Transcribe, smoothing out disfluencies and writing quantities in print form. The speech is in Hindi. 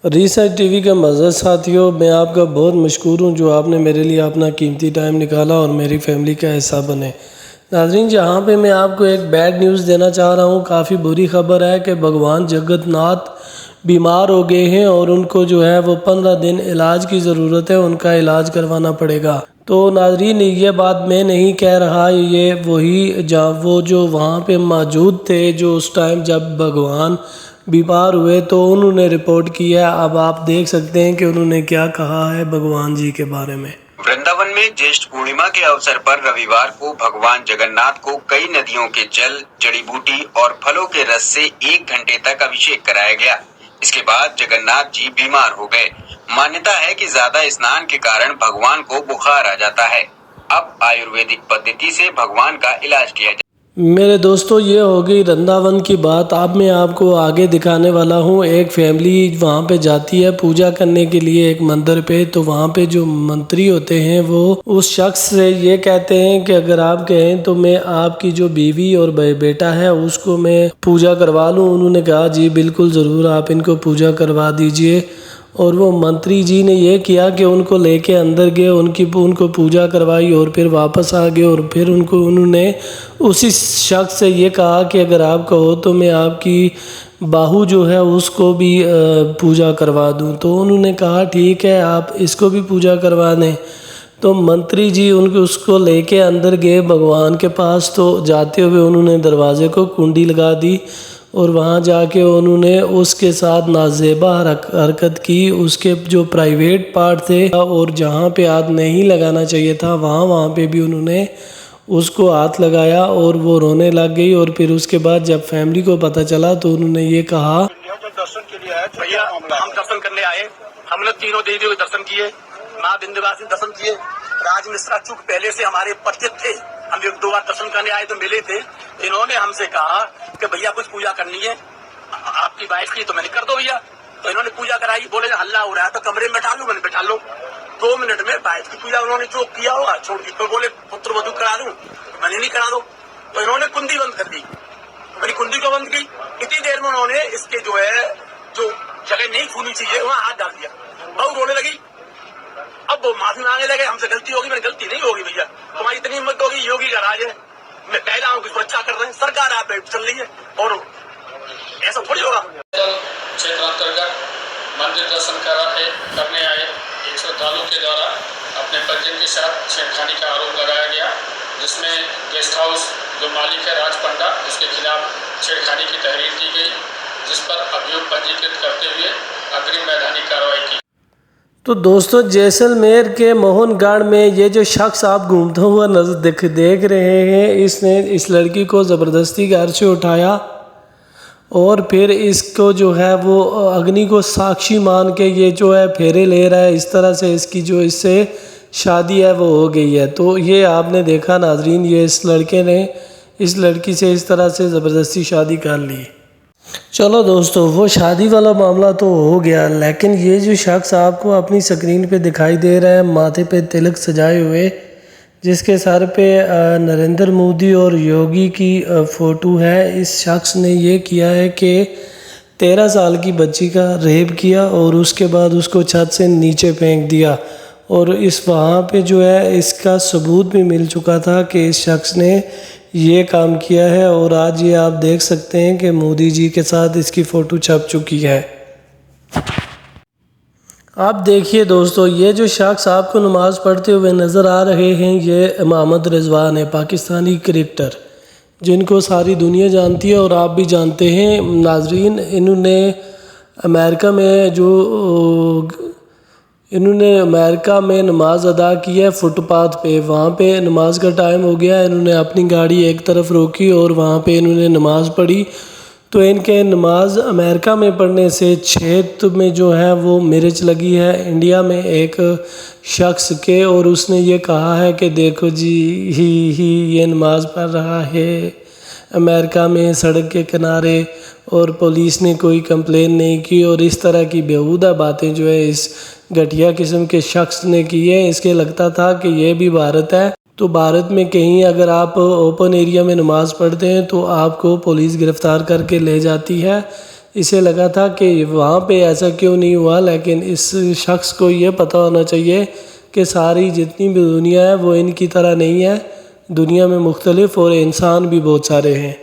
रीसेट टीवी के मज़े साथियों, मैं आपका बहुत मशकूर हूँ जो आपने मेरे लिए अपना कीमती टाइम निकाला और मेरी फैमिली का हिस्सा बने। नाज़रीन, जहाँ पे मैं आपको एक बैड न्यूज़ देना चाह रहा हूँ। काफ़ी बुरी खबर है कि भगवान जगन्नाथ बीमार हो गए हैं और उनको जो है वो 15 दिन इलाज की ज़रूरत है, उनका इलाज करवाना पड़ेगा। तो नाज़रीन, ये बात मैं नहीं कह रहा, ये वही वो जो वहाँ पे मौजूद थे जो उस टाइम जब भगवान बीमार हुए तो उन्होंने रिपोर्ट किया। अब आप देख सकते हैं कि उन्होंने क्या कहा है भगवान जी के बारे में। वृंदावन में ज्येष्ठ पूर्णिमा के अवसर पर रविवार को भगवान जगन्नाथ को कई नदियों के जल, जड़ी बूटी और फलों के रस से 1 घंटे तक अभिषेक कराया गया। इसके बाद जगन्नाथ जी बीमार हो गए। मान्यता है कि ज्यादा स्नान के कारण भगवान को बुखार आ जाता है। अब आयुर्वेदिक पद्धति से भगवान का इलाज किया जाए। मेरे दोस्तों, ये हो गई वृंदावन की बात। अब मैं आपको आगे दिखाने वाला हूँ। एक फैमिली वहाँ पे जाती है पूजा करने के लिए एक मंदिर पे। तो वहाँ पे जो मंत्री होते हैं वो उस शख्स से ये कहते हैं कि अगर आप कहें तो मैं आपकी जो बीवी और बेटा है उसको मैं पूजा करवा लूँ। उन्होंने कहा जी बिल्कुल ज़रूर, आप इनको पूजा करवा दीजिए। और वो मंत्री जी ने ये किया कि उनको लेके अंदर गए, उनको पूजा करवाई और फिर वापस आ गए। और फिर उन्होंने उसी शख्स से ये कहा कि अगर आप कहो तो मैं आपकी बाहू जो है उसको भी पूजा करवा दूं। तो उन्होंने कहा ठीक है, आप इसको भी पूजा करवा दें। तो मंत्री जी उसको लेके अंदर गए भगवान के पास। तो जाते हुए उन्होंने दरवाजे को कुंडी लगा दी और वहाँ जाके उन्होंने उसके साथ नाजेबा हरकत की। उसके जो प्राइवेट पार्ट थे और जहाँ पे हाथ नहीं लगाना चाहिए था वहाँ पे भी उन्होंने उसको हाथ लगाया और वो रोने लग गई। और फिर उसके बाद जब फैमिली को पता चला तो उन्होंने ये कहा, दर्शन के लिए आए भैया, हम दर्शन करने आए। हमने तीनों देवियों के दर्शन किए, माँ विंध्यवासिनी दर्शन किए। राज मिश्रा चूक पहले से हमारे परिचित थे, हम 1-2 बार दर्शन करने आए तो मिले थे। इन्होंने हमसे कहा कि भैया कुछ पूजा करनी है आपकी वाइफ की, तो मैंने कर दो भैया। तो इन्होंने पूजा कराई। बोले हल्ला हो रहा है तो कमरे में बैठा लो। मैंने बैठा लो। 2 मिनट में वाइफ की पूजा उन्होंने जो किया होगा छोड़ दी। तो बोले पुत्र वधू करा दूं, मैंने नहीं करा दो। तो इन्होंने कुंडी बंद कर दी। मेरी कुंडी को बंद की। इतनी देर में उन्होंने इसके जो है जो जगह नहीं छूनी चाहिए वहाँ हाथ डाल दिया। बहू रोने लगी। अब वो माफी मांगने लगे, हमसे गलती होगी। मैंने गलती नहीं होगी भैया, तुम्हारी इतनी हिम्मत होगी, योगी का राज है, मैं महिलाओं की सुरक्षा कर रहे हैं, सरकार आप चल रही है और ऐसा थोड़ी होगा। क्षेत्र अंतर्गत मंदिर दर्शन करने आए एक श्रद्धालु के द्वारा अपने परिजन के साथ छेड़खानी का आरोप लगाया गया, जिसमें गेस्ट हाउस जो मालिक है राज पंडा, उसके खिलाफ छेड़खानी की तहरीर की गई, जिस पर अभियोग पंजीकृत करते हुए अग्रिम वैधानिक कार्रवाई की। तो दोस्तों, जैसलमेर के मोहनगढ़ में ये जो शख्स आप घूमता हुआ देख रहे हैं, इसने इस लड़की को ज़बरदस्ती घर से उठाया और फिर इसको जो है वो अग्नि को साक्षी मान के ये जो है फेरे ले रहा है। इस तरह से इसकी जो इससे शादी है वो हो गई है। तो ये आपने देखा नाजरीन, ये इस लड़के ने इस लड़की से इस तरह से ज़बरदस्ती शादी कर ली। चलो दोस्तों, वो शादी वाला मामला तो हो गया, लेकिन ये जो शख्स आपको अपनी स्क्रीन पे दिखाई दे रहा है माथे पे तिलक सजाए हुए, जिसके सर पे नरेंद्र मोदी और योगी की फ़ोटो है, इस शख्स ने ये किया है कि 13 साल की बच्ची का रेप किया और उसके बाद उसको छत से नीचे फेंक दिया। और इस वहाँ पे जो है इसका सबूत भी मिल चुका था कि इस शख्स ने ये काम किया है। और आज ये आप देख सकते हैं कि मोदी जी के साथ इसकी फ़ोटो छप चुकी है। आप देखिए दोस्तों, ये जो शख्स आपको नमाज़ पढ़ते हुए नज़र आ रहे हैं, ये मोहम्मद रिजवान है, पाकिस्तानी क्रिकेटर, जिनको सारी दुनिया जानती है और आप भी जानते हैं नाजरीन। इन्होंने अमेरिका में नमाज़ अदा की है फुटपाथ पे। वहाँ पे नमाज का टाइम हो गया, इन्होंने अपनी गाड़ी एक तरफ रोकी और वहाँ पे इन्होंने नमाज़ पढ़ी। तो इनके नमाज अमेरिका में पढ़ने से क्षेत्र में जो है वो मिर्च लगी है इंडिया में एक शख्स के। और उसने ये कहा है कि देखो जी ही ये नमाज़ पढ़ रहा है अमेरिका में सड़क के किनारे और पुलिस ने कोई कंप्लेन नहीं की। और इस तरह की बेहुदा बातें जो है इस घटिया किस्म के शख्स ने की है। इसके लगता था कि ये भी भारत है, तो भारत में कहीं अगर आप ओपन एरिया में नमाज़ पढ़ते हैं तो आपको पुलिस गिरफ़्तार करके ले जाती है। इसे लगा था कि वहाँ पे ऐसा क्यों नहीं हुआ, लेकिन इस शख्स को ये पता होना चाहिए कि सारी जितनी भी दुनिया है वो इनकी तरह नहीं है। दुनिया में मुख्तलिफ और इंसान भी बहुत सारे हैं।